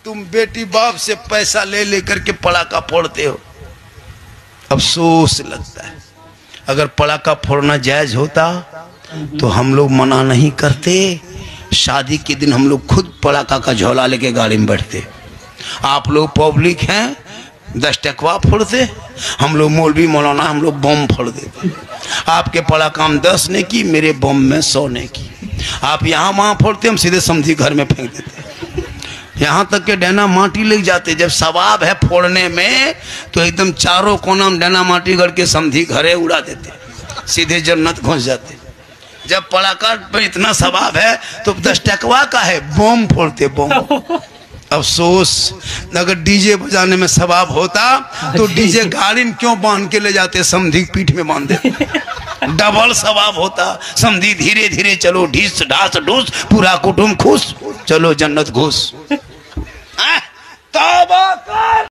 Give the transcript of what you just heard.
तुम बेटी बाप से पैसा ले लेकर के पड़ाका फोड़ते हो। अफसोस लगता है। अगर पड़ाका फोड़ना जायज होता तो हम लोग मना नहीं करते। शादी के दिन हम लोग खुद पड़ाका का झोला लेके गाड़ी में बैठते। आप लोग पब्लिक हैं, 10 टकवा फोड़ते, हम लोग मौलवी मौलाना हम लोग बम फोड़ देते। आपके पड़ाका हम 10 ने की, मेरे बम में 100 ने की। आप यहाँ वहाँ फोड़ते, हम सीधे समझी घर में फेंक देते। यहाँ तक के डैना माटी लग जाते। जब सवाब है फोड़ने में तो एकदम चारों कोना में डैना माटी गड़ के समझी घरे उड़ा देते, सीधे जन्नत घुस जाते। जब पड़ाका पे इतना सवाब है तो 10 टकवा का है, बम फोड़ते बम। अफसोस, अगर डीजे बजाने में सवाब होता तो डीजे गाड़ी में क्यों बांध के ले जाते, समधी पीठ में बांध देते, डबल सवाब होता। समधी धीरे धीरे चलो, ढीस ढास ढूस, पूरा कुटुंब खुश, चलो जन्नत घुस।